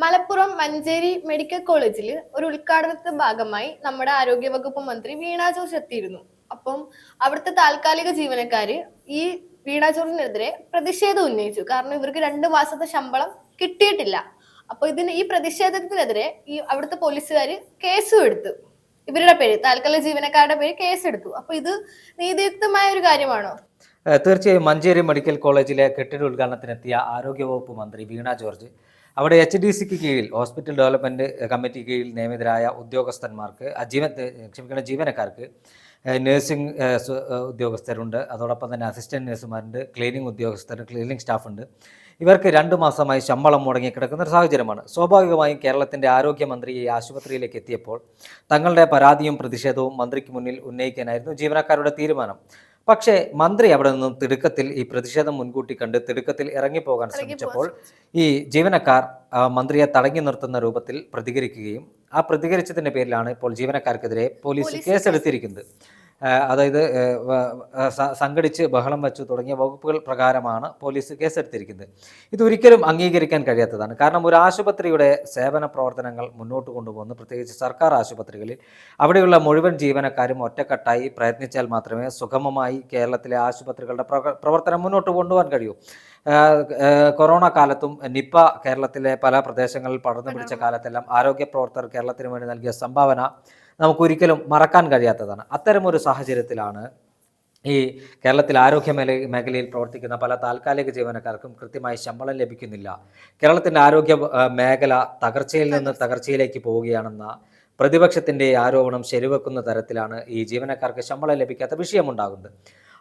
Malappuram Manjeri medical കോളേജിൽ ഒരു ഉദ്ഘാടനത്തിന്റെ ഭാഗമായി നമ്മുടെ ആരോഗ്യവകുപ്പ് മന്ത്രി വീണ ജോർജ് എത്തിയിരുന്നു. അപ്പം അവിടുത്തെ താൽക്കാലിക ജീവനക്കാര് ഈ വീണ ജോർജിനെതിരെ പ്രതിഷേധം ഉന്നയിച്ചു. കാരണം ഇവർക്ക് 2 മാസത്തെ ശമ്പളം കിട്ടിയിട്ടില്ല. അപ്പൊ ഈ പ്രതിഷേധത്തിനെതിരെ ഈ അവിടുത്തെ പോലീസുകാർ കേസും എടുത്തു. ഇവരുടെ പേര്, താൽക്കാലിക ജീവനക്കാരുടെ പേര് കേസെടുത്തു. അപ്പൊ ഇത് നീതിയുക്തമായ ഒരു കാര്യമാണോ? തീർച്ചയായും മഞ്ചേരി മെഡിക്കൽ കോളേജിലെ കെട്ടിട ഉദ്ഘാടനത്തിനെത്തിയ ആരോഗ്യവകുപ്പ് മന്ത്രി വീണ ജോർജ് അവിടെ HDCക്ക് കീഴിൽ ഹോസ്പിറ്റൽ ഡെവലപ്മെൻറ്റ് കമ്മിറ്റി കീഴിൽ നിയമിതരായ ഉദ്യോഗസ്ഥന്മാർക്ക് ജീവനക്കാർക്ക് നഴ്സിംഗ് ഉദ്യോഗസ്ഥരുണ്ട്, അതോടൊപ്പം തന്നെ അസിസ്റ്റൻറ്റ് നഴ്സുമാരുണ്ട്, ക്ലീനിങ് ഉദ്യോഗസ്ഥർ, ക്ലീനിങ് സ്റ്റാഫുണ്ട്. ഇവർക്ക് 2 മാസമായി ശമ്പളം മുടങ്ങിക്കിടക്കുന്ന ഒരു സാഹചര്യമാണ്. സ്വാഭാവികമായും കേരളത്തിൻ്റെ ആരോഗ്യമന്ത്രി ഈ ആശുപത്രിയിലേക്ക് എത്തിയപ്പോൾ തങ്ങളുടെ പരാതിയും പ്രതിഷേധവും മന്ത്രിക്ക് മുന്നിൽ ഉന്നയിക്കാനായിരുന്നു ജീവനക്കാരുടെ തീരുമാനം. പക്ഷേ മന്ത്രി അവിടെ നിന്നും തിടുക്കത്തിൽ ഈ പ്രതിഷേധം മുൻകൂട്ടി കണ്ട് തിടുക്കത്തിൽ ഇറങ്ങിപ്പോകാൻ ശ്രമിച്ചപ്പോൾ ഈ ജീവനക്കാർ മന്ത്രിയെ തടഞ്ഞു നിർത്തുന്ന രൂപത്തിൽ പ്രതികരിക്കുകയും ആ പ്രതികരിച്ചതിൻ്റെ പേരിലാണ് ഇപ്പോൾ ജീവനക്കാർക്കെതിരെ പോലീസ് കേസെടുത്തിരിക്കുന്നത്. അതായത് സംഘടിച്ച് ബഹളം വച്ചു തുടങ്ങിയ വകുപ്പുകൾ പ്രകാരമാണ് പോലീസ് കേസെടുത്തിരിക്കുന്നത്. ഇതൊരിക്കലും അംഗീകരിക്കാൻ കഴിയാത്തതാണ്. കാരണം ഒരു ആശുപത്രിയുടെ സേവന പ്രവർത്തനങ്ങൾ മുന്നോട്ട് കൊണ്ടുപോകുന്ന, പ്രത്യേകിച്ച് സർക്കാർ ആശുപത്രികളിൽ അവിടെയുള്ള മുഴുവൻ ജീവനക്കാരും ഒറ്റക്കെട്ടായി പ്രയത്നിച്ചാൽ മാത്രമേ സുഗമമായി കേരളത്തിലെ ആശുപത്രികളുടെ പ്രവർത്തനം മുന്നോട്ട് കൊണ്ടുപോകാൻ കഴിയൂ. കൊറോണ കാലത്തും നിപ്പ കേരളത്തിലെ പല പ്രദേശങ്ങളിൽ പടർന്നു പിടിച്ച കാലത്തെല്ലാം ആരോഗ്യ പ്രവർത്തകർ കേരളത്തിന് വേണ്ടി നൽകിയ സംഭാവന നമുക്കൊരിക്കലും മറക്കാൻ കഴിയാത്തതാണ്. അത്തരമൊരു സാഹചര്യത്തിലാണ് ഈ കേരളത്തിൽ ആരോഗ്യ മേഖലയിൽ പ്രവർത്തിക്കുന്ന പല താൽക്കാലിക ജീവനക്കാർക്കും കൃത്യമായി ശമ്പളം ലഭിക്കുന്നില്ല. കേരളത്തിൻ്റെ ആരോഗ്യ മേഖല തകർച്ചയിൽ നിന്ന് തകർച്ചയിലേക്ക് പോവുകയാണെന്ന പ്രതിപക്ഷത്തിൻ്റെ ആരോപണം ശരിവെക്കുന്ന തരത്തിലാണ് ഈ ജീവനക്കാർക്ക് ശമ്പളം ലഭിക്കാത്ത വിഷയമുണ്ടാകുന്നത്.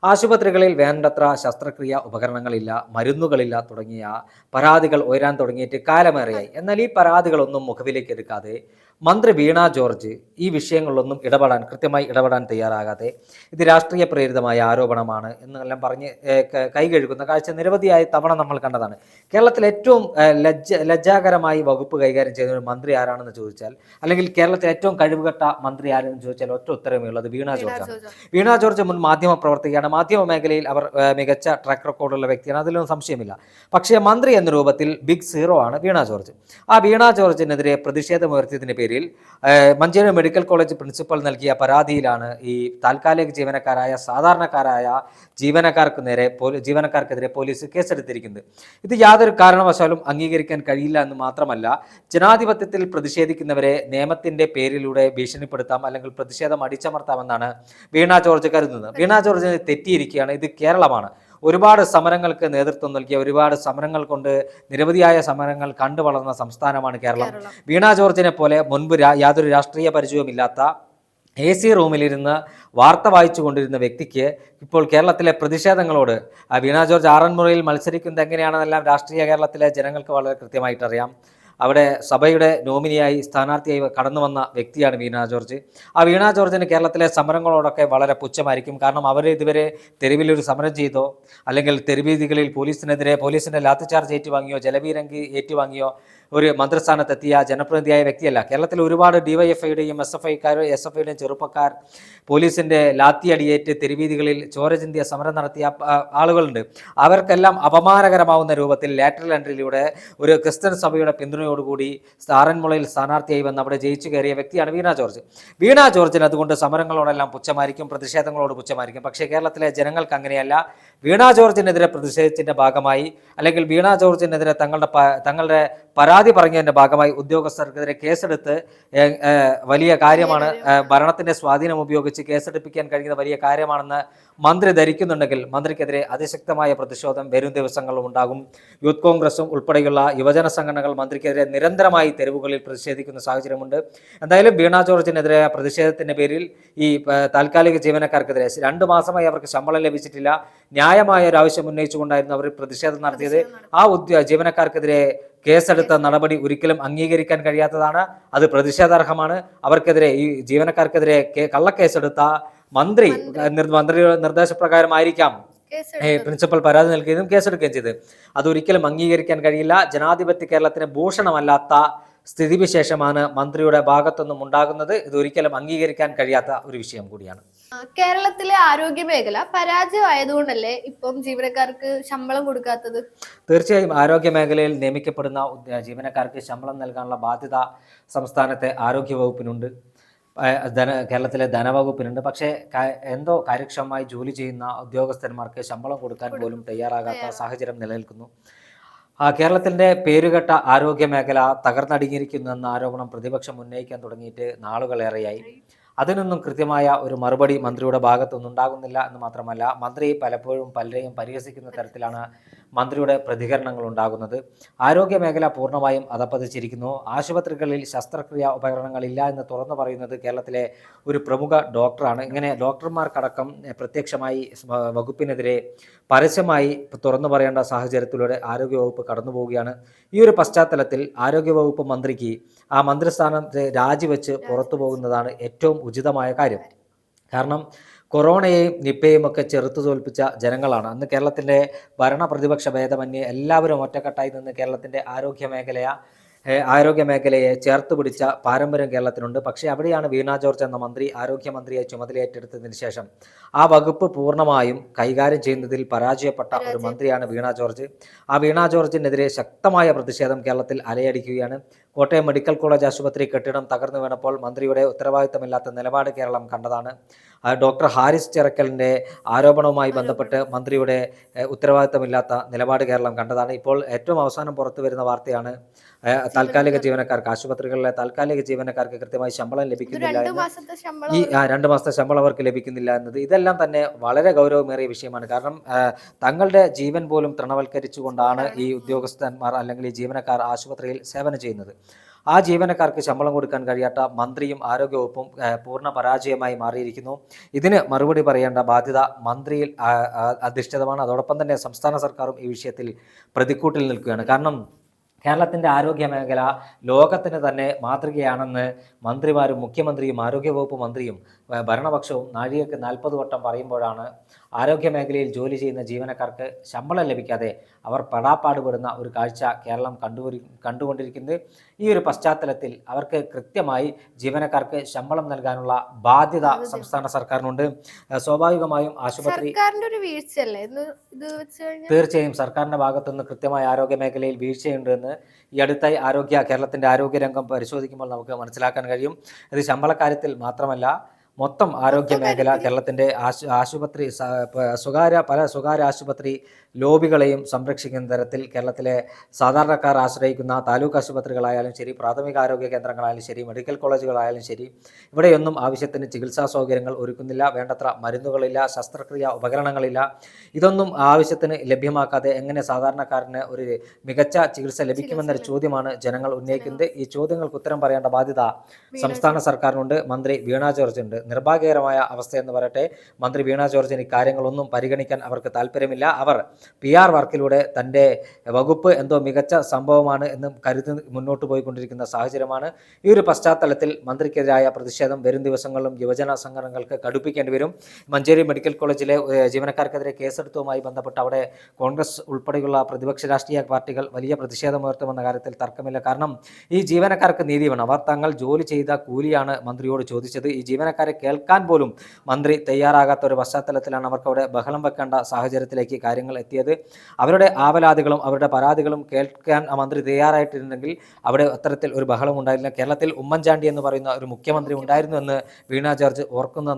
ആശുപത്രികളിൽ വേണ്ടത്ര ശസ്ത്രക്രിയ ഉപകരണങ്ങളില്ല, മരുന്നുകളില്ല തുടങ്ങിയ പരാതികൾ ഉയരാൻ തുടങ്ങിയിട്ട് കാലമേറെയായി. എന്നാൽ ഈ പരാതികളൊന്നും മുഖവിലേക്ക് എടുക്കാതെ മന്ത്രി വീണ ജോർജ് ഈ വിഷയങ്ങളിലൊന്നും കൃത്യമായി ഇടപെടാൻ തയ്യാറാകാതെ ഇത് രാഷ്ട്രീയ പ്രേരിതമായ ആരോപണമാണ് എന്നെല്ലാം പറഞ്ഞ് കൈകഴുകുന്ന കാഴ്ച നിരവധിയായ തവണ നമ്മൾ കണ്ടതാണ്. കേരളത്തിൽ ഏറ്റവും ലജ്ജാകരമായി വകുപ്പ് കൈകാര്യം ചെയ്യുന്ന ഒരു മന്ത്രി ആരാണെന്ന് ചോദിച്ചാൽ, അല്ലെങ്കിൽ കേരളത്തിൽ ഏറ്റവും കഴിവുകെട്ട മന്ത്രി ആരെന്ന് ചോദിച്ചാൽ ഒറ്റ ഉത്തരമേ ഉള്ളത് വീണ ജോർജാണ്. വീണ ജോർജ് മുൻ മാധ്യമ പ്രവർത്തകയാണ്. മാധ്യമ മേഖലയിൽ അവർ മികച്ച ട്രാക്ക് റെക്കോർഡുള്ള വ്യക്തിയാണ്, അതിലൊന്നും സംശയമില്ല. പക്ഷേ മന്ത്രി എന്ന രൂപത്തിൽ ബിഗ് സീറോ ആണ് വീണ ജോർജ്. ആ വീണ ജോർജിനെതിരെ പ്രതിഷേധമുയർത്തിയതിന് പേരിൽ മഞ്ചേരി മെഡിക്കൽ കോളേജ് പ്രിൻസിപ്പൽ നൽകിയ പരാതിയിലാണ് ഈ താൽക്കാലിക ജീവനക്കാരായ സാധാരണക്കാരായ ജീവനക്കാർക്കെതിരെ പോലീസ് കേസെടുത്തിരിക്കുന്നത്. ഇത് യാതൊരു കാരണവശാലും അംഗീകരിക്കാൻ കഴിയില്ല എന്ന് മാത്രമല്ല, ജനാധിപത്യത്തിൽ പ്രതിഷേധിക്കുന്നവരെ നിയമത്തിന്റെ പേരിലൂടെ ഭീഷണിപ്പെടുത്താം, അല്ലെങ്കിൽ പ്രതിഷേധം അടിച്ചമർത്താമെന്നാണ് വീണ ജോർജ് കരുതുന്നത്. വീണ ജോർജിന് തെറ്റിയിരിക്കുകയാണ്. ഇത് കേരളമാണ്. ഒരുപാട് സമരങ്ങൾക്ക് നേതൃത്വം നൽകിയ, ഒരുപാട് സമരങ്ങൾ കൊണ്ട് നിരവധിയായ സമരങ്ങൾ കണ്ടു വളർന്ന സംസ്ഥാനമാണ് കേരളം. വീണ ജോർജിനെ പോലെ മുൻപ് യാതൊരു രാഷ്ട്രീയ പരിചയവുമില്ലാത്ത AC റൂമിലിരുന്ന് വാർത്ത വായിച്ചു കൊണ്ടിരുന്ന വ്യക്തിക്ക് ഇപ്പോൾ കേരളത്തിലെ പ്രതിഷേധങ്ങളോട് വീണ ജോർജ് ആറന്മുളയിൽ മത്സരിക്കുന്നത് എങ്ങനെയാണെന്നെല്ലാം രാഷ്ട്രീയ കേരളത്തിലെ ജനങ്ങൾക്ക് വളരെ കൃത്യമായിട്ടറിയാം. അവിടെ സഭയുടെ നോമിനിയായി സ്ഥാനാർത്ഥിയായി കടന്നു വന്ന വ്യക്തിയാണ് വീണ ജോർജ്. ആ വീണ ജോർജിന് കേരളത്തിലെ സമരങ്ങളോടൊക്കെ വളരെ പുച്ഛമായിരിക്കും. കാരണം അവർ ഇതുവരെ തെരുവിലൊരു സമരം ചെയ്തോ, അല്ലെങ്കിൽ തെരുവീതികളിൽ പോലീസിൻ്റെ ലാത്തിച്ചാർജ് ഏറ്റുവാങ്ങിയോ, ജലപീരങ്കി ഏറ്റുവാങ്ങിയോ ഒരു മന്ത്രിസ്ഥാനത്തെത്തിയ ജനപ്രതിനിധിയായ വ്യക്തിയല്ല. കേരളത്തിൽ ഒരുപാട് DYFIയുടെയും SFIയുടെയും ചെറുപ്പക്കാർ പോലീസിൻ്റെ ലാത്തിയടിയേറ്റ് തെരുവീതികളിൽ ചോര ചിന്തിയ സമരം നടത്തിയ ആളുകളുണ്ട്. അവർക്കെല്ലാം അപമാനകരമാവുന്ന രൂപത്തിൽ ലാറ്ററൽ എൻട്രിയിലൂടെ ഒരു ക്രിസ്ത്യൻ സഭയുടെ പിന്തുണയോടുകൂടി ആറന്മുളയിൽ സ്ഥാനാർത്ഥിയായി വന്ന് അവിടെ ജയിച്ചു കയറിയ വ്യക്തിയാണ് വീണ ജോർജ്. വീണ ജോർജിന് അതുകൊണ്ട് സമരങ്ങളോടെല്ലാം പുച്ഛമായിരിക്കും, പ്രതിഷേധങ്ങളോട് പുച്ഛമായിരിക്കും. പക്ഷേ കേരളത്തിലെ ജനങ്ങൾക്ക് അങ്ങനെയല്ല. വീണ ജോർജിനെതിരെ പ്രതിഷേധത്തിൻ്റെ ഭാഗമായി, അല്ലെങ്കിൽ വീണ ജോർജിനെതിരെ തങ്ങളുടെ പരാതി പറഞ്ഞതിൻ്റെ ഭാഗമായി ഉദ്യോഗസ്ഥർക്കെതിരെ കേസെടുത്ത് വലിയ കാര്യമാണ്. ഭരണത്തിൻ്റെ സ്വാധീനം ഉപയോഗിച്ച് കേസെടുപ്പിക്കാൻ കഴിയുന്ന വലിയ കാര്യമാണെന്ന് മന്ത്രി ധരിക്കുന്നുണ്ടെങ്കിൽ മന്ത്രിക്കെതിരെ അതിശക്തമായ പ്രതിഷേധം വരും ദിവസങ്ങളും ഉണ്ടാകും. യൂത്ത് കോൺഗ്രസും ഉൾപ്പെടെയുള്ള യുവജന സംഘടനകൾ മന്ത്രിക്കെതിരെ നിരന്തരമായി തെരുവുകളിൽ പ്രതിഷേധിക്കുന്ന സാഹചര്യമുണ്ട്. എന്തായാലും വീണ ജോർജിനെതിരെ പ്രതിഷേധത്തിൻ്റെ പേരിൽ ഈ താൽക്കാലിക ജീവനക്കാർക്കെതിരെ 2 മാസമായി അവർക്ക് ശമ്പളം ലഭിച്ചിട്ടില്ല. ന്യായമായ ഒരു ആവശ്യം ഉന്നയിച്ചുകൊണ്ടായിരുന്നു അവർ പ്രതിഷേധം നടത്തിയത്. ആ ജീവനക്കാർക്കെതിരെ കേസെടുത്ത നടപടി ഒരിക്കലും അംഗീകരിക്കാൻ കഴിയാത്തതാണ്. അത് പ്രതിഷേധാർഹമാണ്. അവർക്കെതിരെ, ഈ ജീവനക്കാർക്കെതിരെ കള്ളക്കേസെടുത്ത മന്ത്രിയുടെ നിർദ്ദേശപ്രകാരമായിരിക്കാം പ്രിൻസിപ്പൽ പരാതി നൽകിയതും കേസെടുക്കുകയും ചെയ്ത്. അതൊരിക്കലും അംഗീകരിക്കാൻ കഴിയില്ല. ജനാധിപത്യ കേരളത്തിന് ഭൂഷണമല്ലാത്ത സ്ഥിതിവിശേഷമാണ് മന്ത്രിയുടെ ഭാഗത്തുനിന്നും ഉണ്ടാകുന്നത്. ഇതൊരിക്കലും അംഗീകരിക്കാൻ കഴിയാത്ത ഒരു വിഷയം കൂടിയാണ്. കേരളത്തിലെ ആരോഗ്യ മേഖല പരാജയമായതുകൊണ്ടല്ലേ ഇപ്പം ജീവനക്കാർക്ക് ശമ്പളം കൊടുക്കാത്തത്? തീർച്ചയായും ആരോഗ്യ മേഖലയിൽ നിയമിക്കപ്പെടുന്ന ജീവനക്കാർക്ക് ശമ്പളം നൽകാനുള്ള ബാധ്യത സംസ്ഥാനത്തെ ആരോഗ്യ വകുപ്പിനുണ്ട്, കേരളത്തിലെ ധനവകുപ്പിനുണ്ട്. പക്ഷേ എന്തോ കാര്യക്ഷമമായി ജോലി ചെയ്യുന്ന ഉദ്യോഗസ്ഥന്മാർക്ക് ശമ്പളം കൊടുക്കാൻ പോലും തയ്യാറാകാത്ത സാഹചര്യം നിലനിൽക്കുന്നു. കേരളത്തിൻ്റെ പേരുകെട്ട ആരോഗ്യ മേഖല തകർന്നടിഞ്ഞിരിക്കുന്നു എന്ന ആരോപണം പ്രതിപക്ഷം ഉന്നയിക്കാൻ തുടങ്ങിയിട്ട് നാളുകളേറെയായി. അതിനൊന്നും കൃത്യമായ ഒരു മറുപടി മന്ത്രിയുടെ ഭാഗത്തൊന്നും ഉണ്ടാകുന്നില്ല എന്ന് മാത്രമല്ല, മന്ത്രി പലപ്പോഴും പലരെയും പരിഹസിക്കുന്ന തരത്തിലാണ് മന്ത്രിയുടെ പ്രതികരണങ്ങൾ ഉണ്ടാകുന്നത്. ആരോഗ്യ മേഖല പൂർണ്ണമായും അധപ്പതിച്ചിരിക്കുന്നു. ആശുപത്രികളിൽ ശസ്ത്രക്രിയാ ഉപകരണങ്ങളില്ല എന്ന് തുറന്നു പറയുന്നത് കേരളത്തിലെ ഒരു പ്രമുഖ ഡോക്ടറാണ്. ഇങ്ങനെ ഡോക്ടർമാർക്കടക്കം പ്രത്യക്ഷമായി വകുപ്പിനെതിരെ പരസ്യമായി തുറന്നു പറയേണ്ട സാഹചര്യത്തിലൂടെ ആരോഗ്യവകുപ്പ് കടന്നു പോവുകയാണ്. ഈ ഒരു പശ്ചാത്തലത്തിൽ ആരോഗ്യവകുപ്പ് മന്ത്രിക്ക് ആ മന്ത്രിസ്ഥാനത്ത് രാജിവെച്ച് പുറത്തു പോകുന്നതാണ് ഏറ്റവും ഉചിതമായ കാര്യം. കാരണം കൊറോണയെയും നിപ്പയും ഒക്കെ ചെറുത്തു തോൽപ്പിച്ച ജനങ്ങളാണ്. അന്ന് കേരളത്തിൻ്റെ ഭരണ പ്രതിപക്ഷ ഭേദമന്യേ എല്ലാവരും ഒറ്റക്കെട്ടായി നിന്ന് കേരളത്തിൻ്റെ ആരോഗ്യ മേഖലയെ ചേർത്ത് പിടിച്ച പാരമ്പര്യം കേരളത്തിനുണ്ട്. പക്ഷേ അവിടെയാണ് വീണ ജോർജ് എന്ന മന്ത്രി ആരോഗ്യമന്ത്രിയായി ചുമതലയേറ്റെടുത്തതിന് ശേഷം ആ വകുപ്പ് പൂർണ്ണമായും കൈകാര്യം ചെയ്യുന്നതിൽ പരാജയപ്പെട്ട ഒരു മന്ത്രിയാണ് വീണ ജോർജ്. ആ വീണ ജോർജിനെതിരെ ശക്തമായ പ്രതിഷേധം കേരളത്തിൽ അലയടിക്കുകയാണ്. കോട്ടയം മെഡിക്കൽ കോളേജ് ആശുപത്രി കെട്ടിടം തകർന്നു വീണപ്പോൾ മന്ത്രിയുടെ ഉത്തരവാദിത്തമില്ലാത്ത നിലപാട് കേരളം കണ്ടതാണ്. ഡോക്ടർ ഹാരിസ് ചിറക്കലിൻ്റെ ആരോപണവുമായി ബന്ധപ്പെട്ട് മന്ത്രിയുടെ ഉത്തരവാദിത്തമില്ലാത്ത നിലപാട് കേരളം കണ്ടതാണ്. ഇപ്പോൾ ഏറ്റവും അവസാനം പുറത്തു വരുന്ന വാർത്തയാണ് താൽക്കാലിക ജീവനക്കാർക്ക്, ആശുപത്രികളിലെ താൽക്കാലിക ജീവനക്കാർക്ക് കൃത്യമായി ശമ്പളം ലഭിക്കുന്നില്ല എന്ന്, ഈ 2 മാസത്തെ ശമ്പളം അവർക്ക് ലഭിക്കുന്നില്ല എന്നത്. ഇതെല്ലാം തന്നെ വളരെ ഗൗരവമേറിയ വിഷയമാണ്. കാരണം തങ്ങളുടെ ജീവൻ പോലും തൃണവൽക്കരിച്ചുകൊണ്ടാണ് ഈ ഉദ്യോഗസ്ഥന്മാർ അല്ലെങ്കിൽ ഈ ജീവനക്കാർ ആശുപത്രിയിൽ സേവനം ചെയ്യുന്നത്. ആ ജീവനക്കാർക്ക് ശമ്പളം കൊടുക്കാൻ കഴിയാത്ത മന്ത്രിയും ആരോഗ്യവകുപ്പും പൂർണ്ണ പരാജയമായി മാറിയിരിക്കുന്നു. ഇതിന് മറുപടി പറയേണ്ട ബാധ്യത മന്ത്രിയിൽ അധിഷ്ഠിതമാണ്. അതോടൊപ്പം തന്നെ സംസ്ഥാന സർക്കാരും ഈ വിഷയത്തിൽ പ്രതിക്കൂട്ടിൽ നിൽക്കുകയാണ്. കാരണം കേരളത്തിൻ്റെ ആരോഗ്യ മേഖല ലോകത്തിന് തന്നെ മാതൃകയാണെന്ന് മന്ത്രിമാരും മുഖ്യമന്ത്രിയും ആരോഗ്യവകുപ്പ് മന്ത്രിയും ഭരണപക്ഷവും നാഴികയ്ക്ക് 40 വട്ടം പറയുമ്പോഴാണ് ആരോഗ്യ മേഖലയിൽ ജോലി ചെയ്യുന്ന ജീവനക്കാർക്ക് ശമ്പളം ലഭിക്കാതെ അവർ പെടാപ്പാടുപെടുന്ന ഒരു കാഴ്ച കേരളം കണ്ടുകൊണ്ടിരിക്കുന്നത്. ഈ ഒരു പശ്ചാത്തലത്തിൽ അവർക്ക് കൃത്യമായി ജീവനക്കാർക്ക് ശമ്പളം നൽകാനുള്ള ബാധ്യത സംസ്ഥാന സർക്കാരിനുണ്ട്. സ്വാഭാവികമായും ആശുപത്രി തീർച്ചയായും സർക്കാരിൻ്റെ ഭാഗത്തുനിന്ന് കൃത്യമായ ആരോഗ്യ മേഖലയിൽ വീഴ്ചയുണ്ട് എന്ന് ഈ അടുത്തായി കേരളത്തിൻ്റെ ആരോഗ്യരംഗം പരിശോധിക്കുമ്പോൾ നമുക്ക് മനസ്സിലാക്കാൻ കഴിയും. ഇത് ശമ്പളക്കാര്യത്തിൽ മാത്രമല്ല, മൊത്തം ആരോഗ്യ മേഖല കേരളത്തിൻ്റെ ആശുപത്രി പല സ്വകാര്യ ആശുപത്രി ലോബികളെയും സംരക്ഷിക്കുന്ന തരത്തിൽ കേരളത്തിലെ സാധാരണക്കാർ ആശ്രയിക്കുന്ന താലൂക്ക് ആശുപത്രികളായാലും ശരി, പ്രാഥമിക ആരോഗ്യ കേന്ദ്രങ്ങളായാലും ശരി, മെഡിക്കൽ കോളേജുകളായാലും ശരി, ഇവിടെയൊന്നും ആവശ്യത്തിന് ചികിത്സാ സൗകര്യങ്ങൾ ഒരുക്കുന്നില്ല. വേണ്ടത്ര മരുന്നുകളില്ല, ശസ്ത്രക്രിയാ ഉപകരണങ്ങളില്ല. ഇതൊന്നും ആവശ്യത്തിന് ലഭ്യമാക്കാതെ എങ്ങനെ സാധാരണക്കാരന് ഒരു മികച്ച ചികിത്സ ലഭിക്കുമെന്നൊരു ചോദ്യമാണ് ജനങ്ങൾ ഉന്നയിക്കുന്നത്. ഈ ചോദ്യങ്ങൾക്ക് ഉത്തരം പറയേണ്ട ബാധ്യത സംസ്ഥാന സർക്കാരിനുണ്ട്, മന്ത്രി വീണ ജോർജ് ഉണ്ട്. നിർഭാഗ്യകരമായ അവസ്ഥയെന്ന് പറയട്ടെ, മന്ത്രി വീണ ജോർജിന് ഇക്കാര്യങ്ങളൊന്നും പരിഗണിക്കാൻ അവർക്ക് താല്പര്യമില്ല. അവർ PR വർക്കിലൂടെ തൻ്റെ വകുപ്പ് എന്തോ മികച്ച സംഭവമാണ് എന്ന് കരുതി മുന്നോട്ട് പോയിക്കൊണ്ടിരിക്കുന്ന സാഹചര്യമാണ്. ഈ ഒരു പശ്ചാത്തലത്തിൽ മന്ത്രിക്കെതിരായ പ്രതിഷേധം വരും ദിവസങ്ങളിലും യുവജന സംഘടനകൾക്ക് കടുപ്പിക്കേണ്ടി വരും. മഞ്ചേരി മെഡിക്കൽ കോളേജിലെ ജീവനക്കാർക്കെതിരെ കേസെടുത്തതുമായി ബന്ധപ്പെട്ട് അവിടെ കോൺഗ്രസ് ഉൾപ്പെടെയുള്ള പ്രതിപക്ഷ രാഷ്ട്രീയ പാർട്ടികൾ വലിയ പ്രതിഷേധമുയർത്തുമെന്ന കാര്യത്തിൽ തർക്കമില്ല. കാരണം ഈ ജീവനക്കാർക്ക് നീതി വേണം. അവർ തങ്ങൾ ജോലി ചെയ്ത കൂലിയാണ് മന്ത്രിയോട് ചോദിച്ചത്. ഈ ജീവനക്കാരെ കേൾക്കാൻ പോലും മന്ത്രി തയ്യാറാകാത്ത ഒരു പശ്ചാത്തലത്തിലാണ് അവർക്ക് അവിടെ ബഹളം വെക്കേണ്ട സാഹചര്യത്തിലേക്ക് കാര്യങ്ങൾ എത്തിയത്. അവരുടെ ആവലാതികളും അവരുടെ പരാതികളും കേൾക്കാൻ മന്ത്രി തയ്യാറായിട്ടുണ്ടെങ്കിൽ അവിടെ അത്തരത്തിൽ ഒരു ബഹളം ഉണ്ടായില്ല. കേരളത്തിൽ ഉമ്മൻചാണ്ടി എന്ന് പറയുന്ന ഒരു മുഖ്യമന്ത്രി ഉണ്ടായിരുന്നു എന്ന് വീണ ജോർജ് ഓർക്കുന്നത്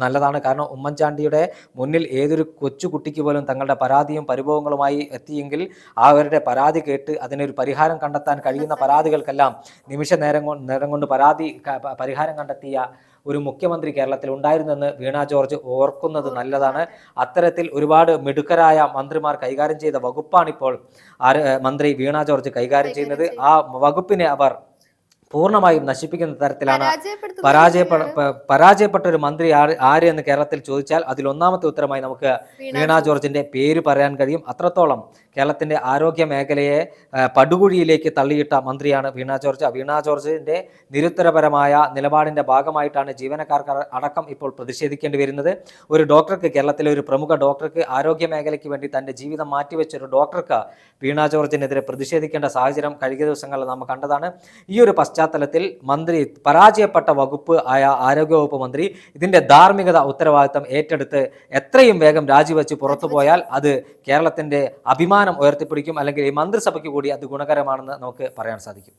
നല്ലതാണ്. കാരണം ഉമ്മൻചാണ്ടിയുടെ മുന്നിൽ ഏതൊരു കൊച്ചുകുട്ടിക്ക് പോലും തങ്ങളുടെ പരാതിയും പരിഭവങ്ങളുമായി എത്തിയെങ്കിൽ അവരുടെ പരാതി കേട്ട് അതിനൊരു പരിഹാരം കണ്ടെത്താൻ കഴിയുന്ന പരാതികൾക്കെല്ലാം നിമിഷ നേരം കൊണ്ട് പരിഹാരം കണ്ടെത്തിയ ഒരു മുഖ്യമന്ത്രി കേരളത്തിൽ ഉണ്ടായിരുന്നെന്ന് വീണ ജോർജ് ഓർക്കുന്നത് നല്ലതാണ്. അത്തരത്തിൽ ഒരുപാട് മിടുക്കരായ മന്ത്രിമാർ കൈകാര്യം ചെയ്ത വകുപ്പാണിപ്പോൾ മന്ത്രി വീണ ജോർജ് കൈകാര്യം ചെയ്യുന്നത്. ആ വകുപ്പിനെ അവർ പൂർണ്ണമായും നശിപ്പിക്കുന്ന തരത്തിലാണ്. പരാജയപ്പെട്ട ഒരു മന്ത്രി ആര് എന്ന് കേരളത്തിൽ ചോദിച്ചാൽ അതിലൊന്നാമത്തെ ഉത്തരമായി നമുക്ക് വീണ ജോർജിന്റെ പേര് പറയാൻ കഴിയും. അത്രത്തോളം കേരളത്തിന്റെ ആരോഗ്യ മേഖലയെ പടുകുഴിയിലേക്ക് തള്ളിയിട്ട മന്ത്രിയാണ് വീണ ജോർജ്. വീണ ജോർജിന്റെ നിരുത്തരപരമായ നിലപാടിന്റെ ഭാഗമായിട്ടാണ് ജീവനക്കാർക്ക് അടക്കം ഇപ്പോൾ പ്രതിഷേധിക്കേണ്ടി വരുന്നത്. ഒരു ഡോക്ടർക്ക്, കേരളത്തിലെ ഒരു പ്രമുഖ ഡോക്ടർക്ക്, ആരോഗ്യ മേഖലയ്ക്ക് വേണ്ടി തന്റെ ജീവിതം മാറ്റിവെച്ചൊരു ഡോക്ടർക്ക് വീണ ജോർജിനെതിരെ പ്രതിഷേധിക്കേണ്ട സാഹചര്യം കഴിഞ്ഞ ദിവസങ്ങളിൽ നാം കണ്ടതാണ്. ഈ ഒരു പശ്ചാത്തലത്തിൽ മന്ത്രി പരാജയപ്പെട്ട വകുപ്പ് ആയ ആരോഗ്യവകുപ്പ് മന്ത്രി ഇതിന്റെ ധാർമ്മികത ഉത്തരവാദിത്തം ഏറ്റെടുത്ത് എത്രയും വേഗം രാജിവെച്ച് പുറത്തുപോയാൽ അത് കേരളത്തിന്റെ അഭിമാനം ഉയർത്തിപ്പിടിക്കും, അല്ലെങ്കിൽ ഈ മന്ത്രിസഭയ്ക്ക് കൂടി അത് ഗുണകരമാണെന്ന് നമുക്ക് പറയാൻ സാധിക്കും.